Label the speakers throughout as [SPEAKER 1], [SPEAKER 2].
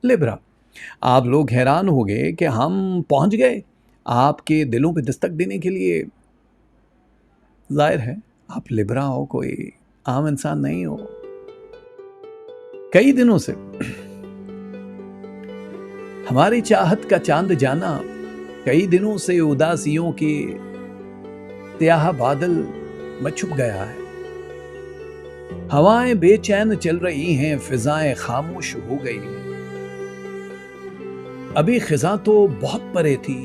[SPEAKER 1] Libra, आप लोग हैरान हो गए कि हम पहुंच गए आपके दिलों पे दस्तक देने के लिए। जाहिर है आप लिब्रा हो, कोई आम इंसान नहीं हो। कई दिनों से हमारी चाहत का चांद जाना, कई दिनों से उदासियों के स्याह बादल में छुप गया है। हवाएं बेचैन चल रही हैं, फिजाएं खामोश हो गई हैं। अभी खिजा तो बहुत परे थी,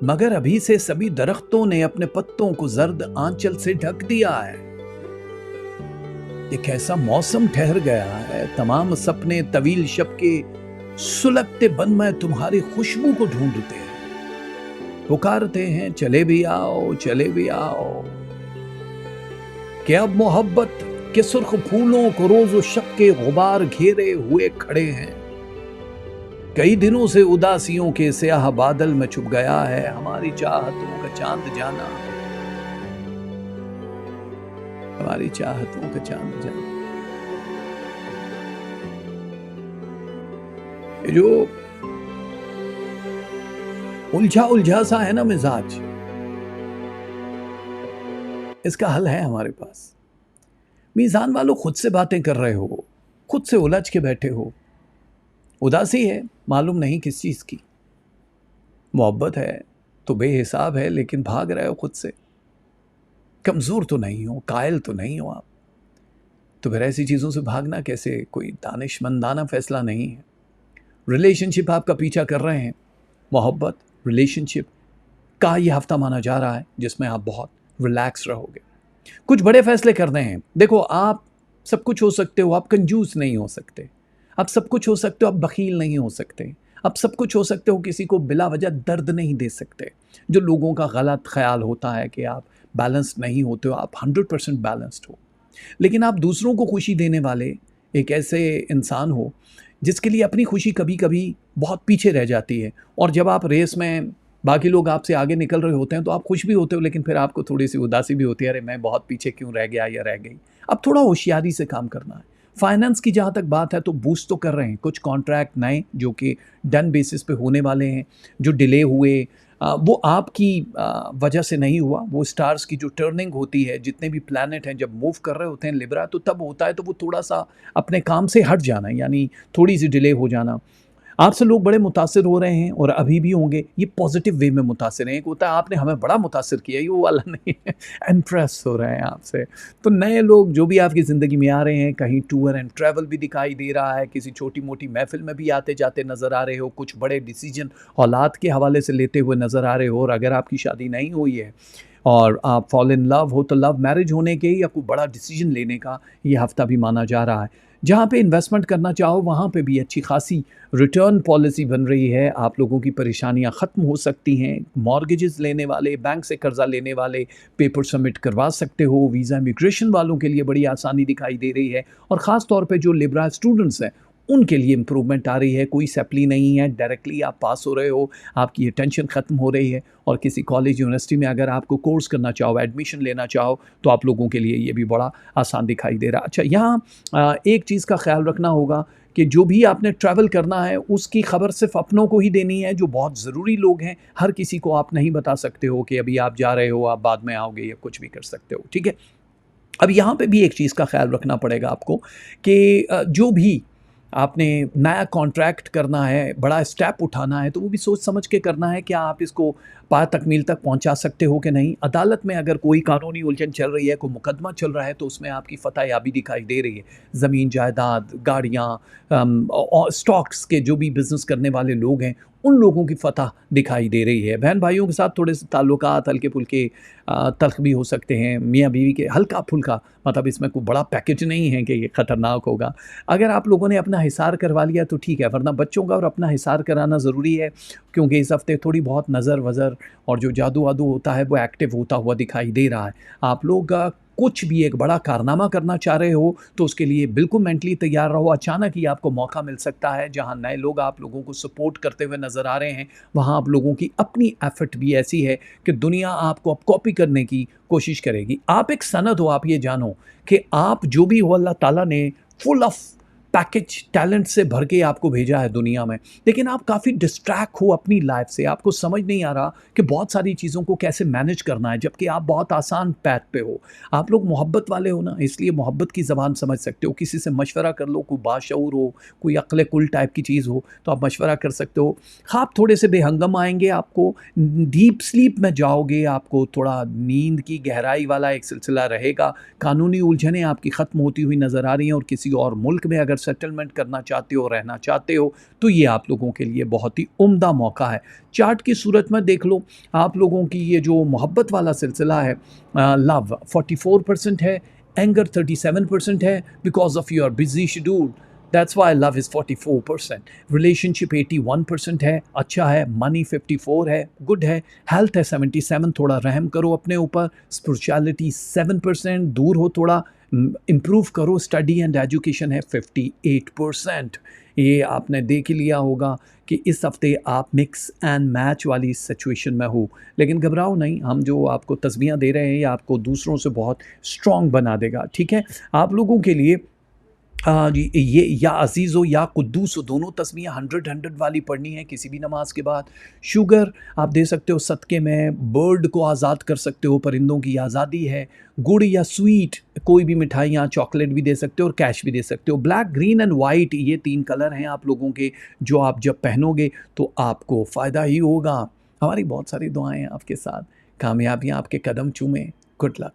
[SPEAKER 1] मगर अभी से सभी दरख्तों ने अपने पत्तों को जर्द आंचल से ढक दिया है। एक ऐसा मौसम ठहर गया है, तमाम सपने तवील शब के सुलगते बन में तुम्हारी खुशबू को ढूंढते हैं, पुकारते हैं चले भी आओ, चले भी आओ। कि अब मोहब्बत के सुर्ख फूलों को रोज शक के गुबार घेरे हुए खड़े हैं। कई दिनों से उदासियों के स्याह बादल में छुप गया है हमारी चाहतों का चांद जाना, हमारी चाहतों का चांद जाना। ये जो उलझा उलझा सा है ना मिजाज, इसका हल है हमारे पास। मीज़ान वालों, खुद से बातें कर रहे हो, खुद से उलझ के बैठे हो। उदासी है, मालूम नहीं किस चीज़ की। मोहब्बत है तो बेहिसाब है, लेकिन भाग रहे हो खुद से। कमज़ोर तो नहीं हो, कायल तो नहीं हो आप, तो फिर ऐसी चीज़ों से भागना कैसे कोई दानिशमंदाना फैसला नहीं है। रिलेशनशिप आपका पीछा कर रहे हैं, मोहब्बत रिलेशनशिप का ये हफ्ता माना जा रहा है जिसमें आप बहुत रिलैक्स रहोगे। कुछ बड़े फैसले करने हैं। देखो, आप सब कुछ हो सकते हो, आप कंजूस नहीं हो सकते। आप सब कुछ हो सकते हो, आप बखील नहीं हो सकते। आप सब कुछ हो सकते हो, किसी को बिला वजह दर्द नहीं दे सकते। जो लोगों का गलत ख्याल होता है कि आप बैलेंस नहीं होते हो, आप 100% बैलेंस्ड हो। लेकिन आप दूसरों को खुशी देने वाले एक ऐसे इंसान हो जिसके लिए अपनी खुशी कभी कभी बहुत पीछे रह जाती है। और जब आप रेस में बाकी लोग आपसे आगे निकल रहे होते हैं तो आप खुश भी होते हो, लेकिन फिर आपको थोड़ी सी उदासी भी होती है, अरे मैं बहुत पीछे क्यों रह गया या रह गई। अब थोड़ा होशियारी से काम करना है। फाइनेंस की जहाँ तक बात है तो बूस्ट तो कर रहे हैं कुछ कॉन्ट्रैक्ट नए जो कि डन बेसिस पे होने वाले हैं। जो डिले हुए वो आपकी वजह से नहीं हुआ। वो स्टार्स की जो टर्निंग होती है, जितने भी प्लैनेट हैं जब मूव कर रहे होते हैं लिब्रा, तो तब होता है। तो वो थोड़ा सा अपने काम से हट जाना, यानी थोड़ी सी डिले हो जाना। आपसे लोग बड़े मुतासिर हो रहे हैं और अभी भी होंगे। ये पॉजिटिव वे में मुतासिर हैं। एक होता है आपने हमें बड़ा मुतासिर किया, ये वो वाला नहीं है। इम्प्रेस हो रहे हैं आपसे। तो नए लोग जो भी आपकी ज़िंदगी में आ रहे हैं, कहीं टूर एंड ट्रैवल भी दिखाई दे रहा है, किसी छोटी मोटी महफिल में भी आते जाते नज़र आ रहे हो, कुछ बड़े डिसीजन औलाद के हवाले से लेते हुए नज़र आ रहे हो। और अगर आपकी शादी नहीं हुई है और आप फॉल इन लव हो, तो लव मैरिज होने के या कोई बड़ा डिसीजन लेने का ये हफ्ता भी माना जा रहा है। जहाँ पे इन्वेस्टमेंट करना चाहो वहाँ पे भी अच्छी खासी रिटर्न पॉलिसी बन रही है। आप लोगों की परेशानियाँ ख़त्म हो सकती हैं। मॉर्गेजेस लेने वाले, बैंक से कर्ज़ा लेने वाले पेपर सबमिट करवा सकते हो। वीज़ा इमिग्रेशन वालों के लिए बड़ी आसानी दिखाई दे रही है। और ख़ास तौर पे जो लिबरल स्टूडेंट्स हैं उनके लिए इम्प्रूवमेंट आ रही है। कोई सैपली नहीं है, डायरेक्टली आप पास हो रहे हो, आपकी ये टेंशन ख़त्म हो रही है। और किसी कॉलेज यूनिवर्सिटी में अगर आपको कोर्स करना चाहो, एडमिशन लेना चाहो, तो आप लोगों के लिए ये भी बड़ा आसान दिखाई दे रहा है। अच्छा, यहाँ एक चीज़ का ख्याल रखना होगा कि जो भी आपने ट्रैवल करना है उसकी खबर सिर्फ अपनों को ही देनी है, जो बहुत ज़रूरी लोग हैं। हर किसी को आप नहीं बता सकते हो कि अभी आप जा रहे हो, आप बाद में आओगे, या कुछ भी कर सकते हो, ठीक है। अब यहाँ पे भी एक चीज़ का ख्याल रखना पड़ेगा आपको कि जो भी आपने नया कॉन्ट्रैक्ट करना है, बड़ा स्टेप उठाना है, तो वो भी सोच समझ के करना है। क्या आप इसको पा तकमील तक पहुंचा सकते हो कि नहीं। अदालत में अगर कोई कानूनी उलझन चल रही है, कोई मुकदमा चल रहा है, तो उसमें आपकी फतह याबी दिखाई दे रही है। ज़मीन जायदाद, गाड़ियाँ और स्टॉक्स के जो भी बिज़नेस करने वाले लोग हैं, उन लोगों की फतह दिखाई दे रही है। बहन भाइयों के साथ थोड़े से ताल्लुकात हल्के फुल्के तल्ख भी हो सकते हैं। मियाँ बीवी के हल्का फुल्का, मतलब इसमें कोई बड़ा पैकेज नहीं है कि ये ख़तरनाक होगा। अगर आप लोगों ने अपना हिसार करवा लिया तो ठीक है, वरना बच्चों का और अपना हिसार कराना ज़रूरी है, क्योंकि इस हफ्ते थोड़ी बहुत नज़र वज़र और जो जादू वादू होता है वो एक्टिव होता हुआ दिखाई दे रहा है। आप लोग कुछ भी एक बड़ा कारनामा करना चाह रहे हो तो उसके लिए बिल्कुल मेंटली तैयार रहो। अचानक ही आपको मौका मिल सकता है। जहां नए लोग आप लोगों को सपोर्ट करते हुए नज़र आ रहे हैं, वहां आप लोगों की अपनी एफर्ट भी ऐसी है कि दुनिया आपको अब कॉपी करने की कोशिश करेगी। आप एक सनद हो, आप ये जानो कि आप जो भी हो, अल्लाह ताला ने फुल ऑफ पैकेज टैलेंट से भर के आपको भेजा है दुनिया में, लेकिन आप काफ़ी डिस्ट्रैक्ट हो अपनी लाइफ से, आपको समझ नहीं आ रहा कि बहुत सारी चीज़ों को कैसे मैनेज करना है, जबकि आप बहुत आसान पैथ पे हो। आप लोग मोहब्बत वाले हो ना, इसलिए मोहब्बत की ज़बान समझ सकते हो, किसी से मशवरा कर लो, कोई बाशऊर हो, कोई अक्ल कुल टाइप की चीज़ हो, तो आप मशवरा कर सकते हो। ख्वाब थोड़े से बेहंगम आएँगे आपको, डीप स्लीप में जाओगे, आपको थोड़ा नींद की गहराई वाला एक सिलसिला रहेगा, कानूनी उलझनें आपकी ख़त्म होती हुई नज़र आ रही हैं और किसी और मुल्क में अगर सेटलमेंट करना चाहते हो, रहना चाहते हो, तो ये आप लोगों के लिए बहुत ही उम्दा मौका है। चार्ट की सूरत में देख लो, आप लोगों की ये जो मोहब्बत वाला सिलसिला है, लव 44% है, एंगर 37% है, because of your busy schedule, that's why love is 44%। Relationship 81% है, अच्छा है। मनी 54 है, गुड है। हेल्थ है 77, थोड़ा रहम करो अपने ऊपर। स्पिरिचुअलिटी 7%, दूर हो थोड़ा, इम्प्रूव करो। स्टडी एंड एजुकेशन है 58%। ये आपने देख ही लिया होगा कि इस हफ्ते आप मिक्स एंड मैच वाली सिचुएशन में हो, लेकिन घबराओ नहीं, हम जो आपको तस्वीरें दे रहे हैं ये आपको दूसरों से बहुत स्ट्रॉन्ग बना देगा, ठीक है। आप लोगों के लिए ये या अज़ीज़ हो या कुद्दूस हो, दोनों तस्वीरें 100-100 वाली पढ़नी है किसी भी नमाज के बाद। शुगर आप दे सकते हो सदक़े में, बर्ड को आज़ाद कर सकते हो, परिंदों की आज़ादी है। गुड़ या स्वीट, कोई भी मिठाइयाँ, चॉकलेट भी दे सकते हो और कैश भी दे सकते हो। ब्लैक, ग्रीन एंड वाइट, ये 3 कलर हैं आप लोगों के, जो आप जब पहनोगे तो आपको फ़ायदा ही होगा। हमारी बहुत सारी दुआएँ हैं आपके साथ, कामयाबियाँ आपके कदम चूमें। Good luck.